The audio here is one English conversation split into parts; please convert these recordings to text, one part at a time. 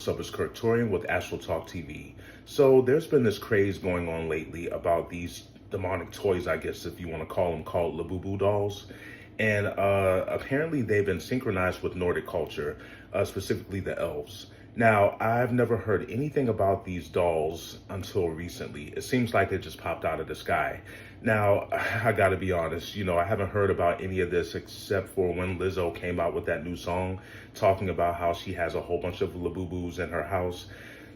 What's up, it's Kurtorian with Astral Talk TV. So there's been this craze going on lately about these demonic toys, I guess if you want to call them, called Labubu dolls. And apparently they've been synchronized with Nordic culture, specifically the elves. Now, I've never heard anything about these dolls until recently. It seems like they just popped out of the sky. Now, I gotta be honest, I haven't heard about any of this except for when Lizzo came out with that new song talking about how she has a whole bunch of Labubus in her house.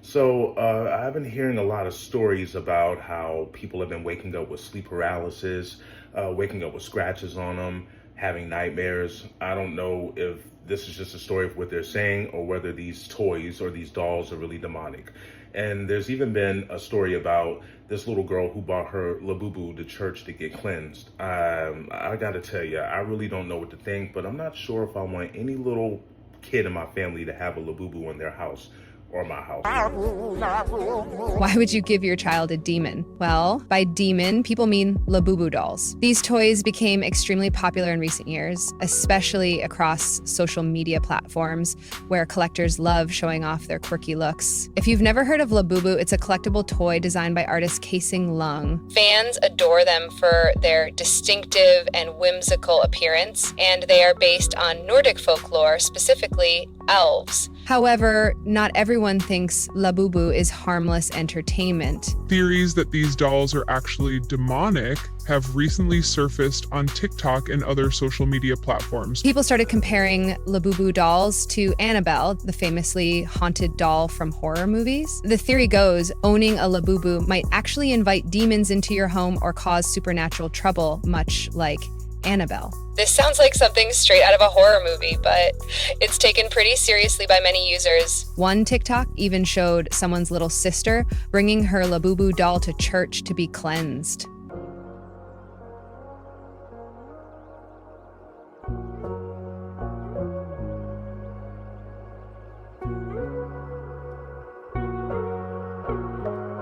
So I've been hearing a lot of stories about how people have been waking up with sleep paralysis, waking up with scratches on them, having nightmares. I don't know if this is just a story of what they're saying or whether these toys or these dolls are really demonic. And there's even been a story about this little girl who brought her Labubu to church to get cleansed. I gotta tell you, I really don't know what to think, but I'm not sure if I want any little kid in my family to have a Labubu in their house or my house. Why would you give your child a demon? Well, by demon, people mean Labubu dolls. These toys became extremely popular in recent years, especially across social media platforms where collectors love showing off their quirky looks. If you've never heard of Labubu, it's a collectible toy designed by artist Casing Lung. Fans adore them for their distinctive and whimsical appearance, and they are based on Nordic folklore, specifically elves. However, not everyone thinks Labubu is harmless entertainment. Theories that these dolls are actually demonic have recently surfaced on TikTok and other social media platforms. People started comparing Labubu dolls to Annabelle, the famously haunted doll from horror movies. The theory goes, owning a Labubu might actually invite demons into your home or cause supernatural trouble, much like Annabelle. This sounds like something straight out of a horror movie, but it's taken pretty seriously by many users. One TikTok even showed someone's little sister bringing her Labubu doll to church to be cleansed.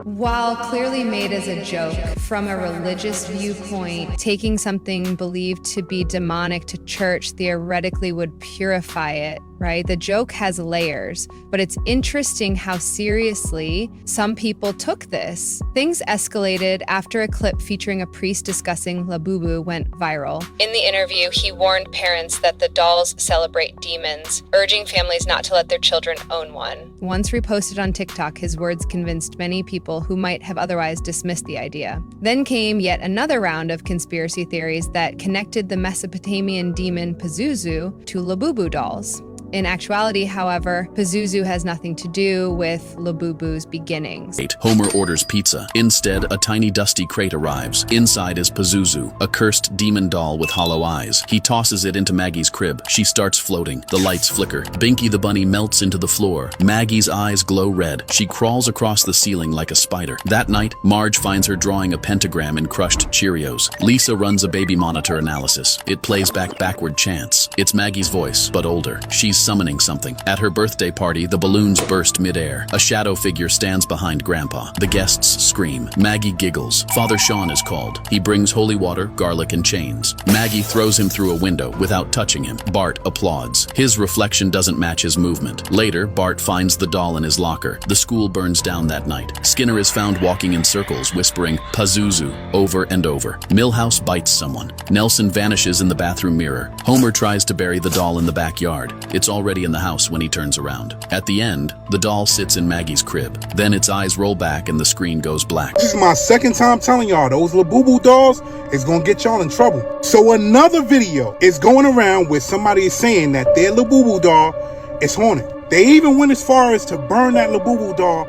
While clearly made as a joke, from a religious viewpoint, taking something believed to be demonic to church theoretically would purify it, right? The joke has layers, but it's interesting how seriously some people took this. Things escalated after a clip featuring a priest discussing Labubu went viral. In the interview, he warned parents that the dolls celebrate demons, urging families not to let their children own one. Once reposted on TikTok, his words convinced many people who might have otherwise dismissed the idea. Then came yet another round of conspiracy theories that connected the Mesopotamian demon Pazuzu to Labubu dolls. In actuality, however, Pazuzu has nothing to do with Labubu's beginnings. Homer orders pizza. Instead, a tiny dusty crate arrives. Inside is Pazuzu, a cursed demon doll with hollow eyes. He tosses it into Maggie's crib. She starts floating. The lights flicker. Binky the bunny melts into the floor. Maggie's eyes glow red. She crawls across the ceiling like a spider. That night, Marge finds her drawing a pentagram in crushed Cheerios. Lisa runs a baby monitor analysis. It plays back backward chants. It's Maggie's voice, but older. She's summoning something. At her birthday party, the balloons burst midair. A shadow figure stands behind Grandpa. The guests scream. Maggie giggles. Father Sean is called. He brings holy water, garlic, and chains. Maggie throws him through a window without touching him. Bart applauds. His reflection doesn't match his movement. Later, Bart finds the doll in his locker. The school burns down that night. Skinner is found walking in circles, whispering Pazuzu over and over. Milhouse bites someone. Nelson vanishes in the bathroom mirror. Homer tries to bury the doll in the backyard. It's already in the house when he turns around. At the end, the doll sits in Maggie's crib. Then its eyes roll back and the screen goes black. This is my second time telling y'all those Labubu dolls is gonna get y'all in trouble. So another video is going around where somebody is saying that their Labubu doll is haunted. They even went as far as to burn that Labubu doll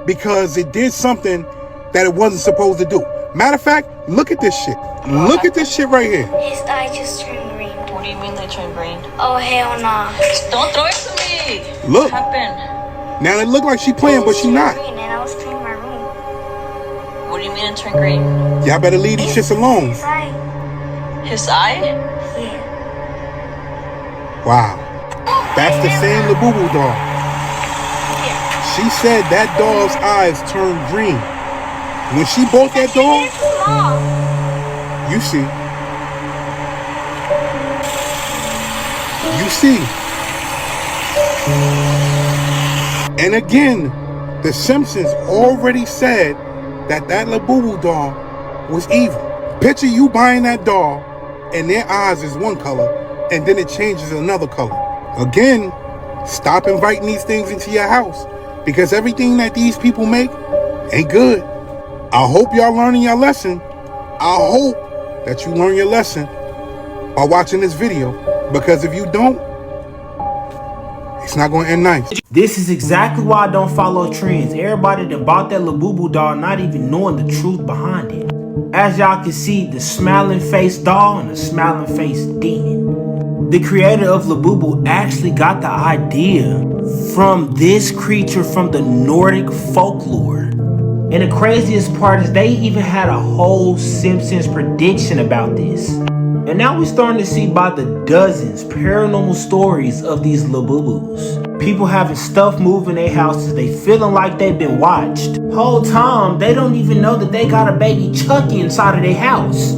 because it did something that it wasn't supposed to do. Matter of fact, look at this shit. Look at this shit right here. His eye just turned green. What do you mean they turned green? Oh, hell nah. Don't throw it to me! Look. What happened? Now it looked like she playing, but she not. Green, and I was cleaning my room. What do you mean it turned green? Y'all better leave these shits alone. His eye. His eye? Yeah. Wow. That's the same Labubu doll. She said that doll's eyes turned green. When she bought that doll, you see. You see. And again, the Simpsons already said that Labubu doll was evil. Picture you buying that doll and their eyes is one color and then it changes another color. Again, stop inviting these things into your house because everything that these people make ain't good. I hope y'all learning your lesson. I hope that you learn your lesson by watching this video, because if you don't, it's not going to end nice. This is exactly why I don't follow trends. Everybody that bought that Labubu doll not even knowing the truth behind it. As y'all can see, the smiling face doll and the smiling face demon. The creator of Labubu actually got the idea from this creature from the Nordic folklore. And the craziest part is they even had a whole Simpsons prediction about this. And now we're starting to see by the dozens paranormal stories of these Labubus. People having stuff move in their houses, they feeling like they've been watched. Whole time, they don't even know that they got a baby Chucky inside of their house.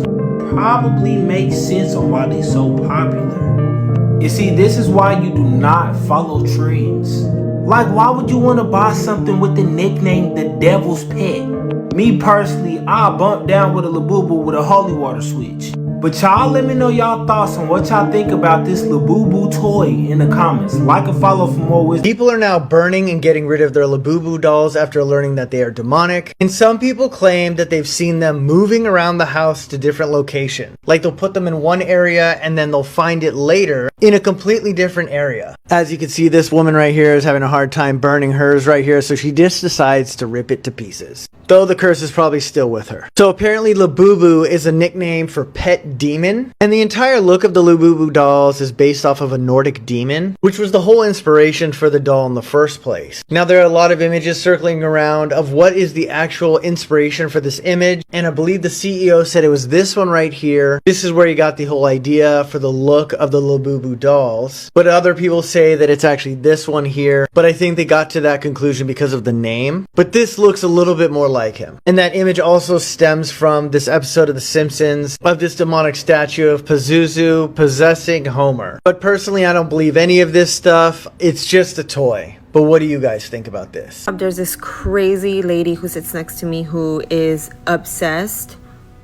Probably makes sense on why they're so popular. You see, this is why you do not follow trends. Like, why would you want to buy something with the nickname The Devil's Pet? Me personally, I'll bump down with a Labubu with a holy water switch. But y'all let me know y'all thoughts on what y'all think about this Labubu toy in the comments. Like and follow for more wisdom. People are now burning and getting rid of their Labubu dolls after learning that they are demonic. And some people claim that they've seen them moving around the house to different locations. Like they'll put them in one area and then they'll find it later in a completely different area. As you can see, this woman right here is having a hard time burning hers right here, so she just decides to rip it to pieces. Though the curse is probably still with her. So apparently Labubu is a nickname for pet demon, and the entire look of the Labubu dolls is based off of a Nordic demon, which was the whole inspiration for the doll in the first place. Now there are a lot of images circling around of what is the actual inspiration for this image, and I believe the CEO said it was this one right here. This is where he got the whole idea for the look of the Labubu dolls, but other people say that it's actually this one here, but I think they got to that conclusion because of the name. But this looks a little bit more like him. And that image also stems from this episode of The Simpsons of this demonic statue of Pazuzu possessing Homer. But personally, I don't believe any of this stuff. It's just a toy. But what do you guys think about this? There's this crazy lady who sits next to me who is obsessed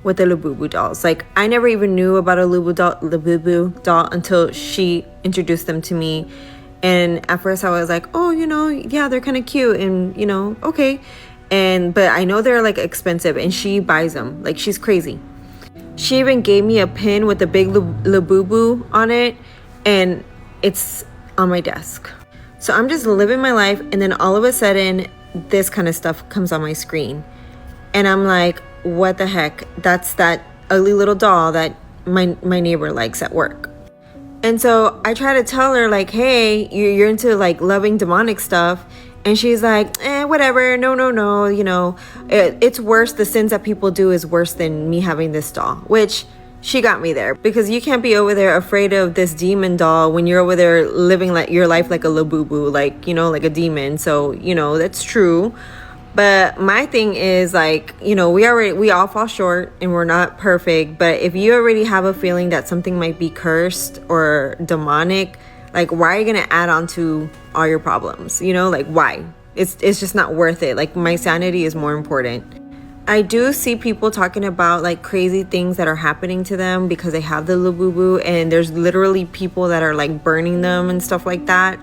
with the Labubu dolls. Like, I never even knew about a Labubu doll until she introduced them to me. And at first I was like, oh, you know, yeah, they're kind of cute and, you know, okay. But I know they're like expensive, and she buys them. Like, she's crazy. She even gave me a pin with a big Labubu on it, and it's on my desk. So I'm just living my life, and then all of a sudden this kind of stuff comes on my screen, and I'm like, what the heck? That's that ugly little doll that my neighbor likes at work. And so I try to tell her, like, hey, you're into like loving demonic stuff. And she's like, whatever, no, you know, it's worse. The sins that people do is worse than me having this doll, which she got me there, because you can't be over there afraid of this demon doll when you're over there living like your life like a Labubu, like, you know, like a demon. So, you know, that's true. But my thing is, like, you know, we all fall short and we're not perfect. But if you already have a feeling that something might be cursed or demonic, like, why are you gonna add on to all your problems? You know, like, why? It's just not worth it. Like, my sanity is more important. I do see people talking about like crazy things that are happening to them because they have the Labubu, and there's literally people that are like burning them and stuff like that.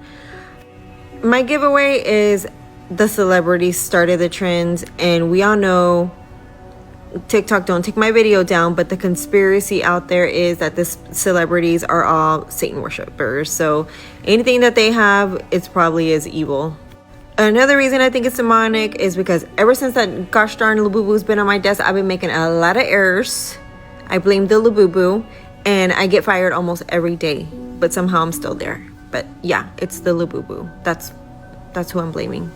My giveaway is the celebrities started the trends, and we all know TikTok, don't take my video down, but the conspiracy out there is that the celebrities are all Satan worshipers. So anything that they have, it's probably is evil. Another reason I think it's demonic is because ever since that gosh darn Labubu's been on my desk, I've been making a lot of errors. I blame the Labubu, and I get fired almost every day, but somehow I'm still there. But yeah, it's the Labubu. That's who I'm blaming.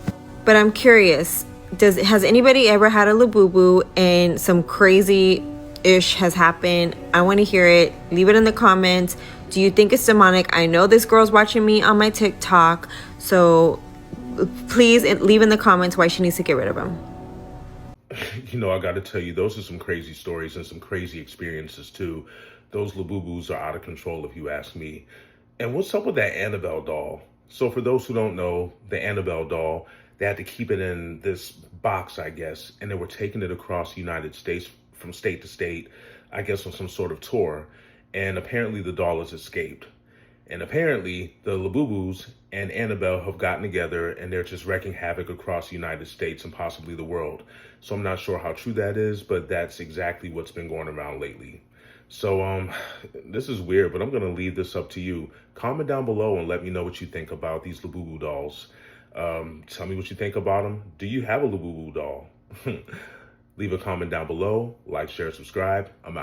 But I'm curious, has anybody ever had a Labubu and some crazy-ish has happened? I want to hear it. Leave it in the comments. Do you think it's demonic? I know this girl's watching me on my TikTok, so please leave in the comments why she needs to get rid of him. You know, I got to tell you, those are some crazy stories and some crazy experiences too. Those Labubus are out of control, if you ask me. And what's up with that Annabelle doll? So for those who don't know, the Annabelle doll, they had to keep it in this box, I guess, and they were taking it across the United States from state to state, I guess on some sort of tour. And apparently the doll has escaped. And apparently the Labubus and Annabelle have gotten together and they're just wreaking havoc across the United States and possibly the world. So I'm not sure how true that is, but that's exactly what's been going around lately. So this is weird, but I'm going to leave this up to you. Comment down below and let me know what you think about these Labubu dolls. Tell me what you think about them. Do you have a Labubu doll? Leave a comment down below. Like, share, subscribe. I'm out.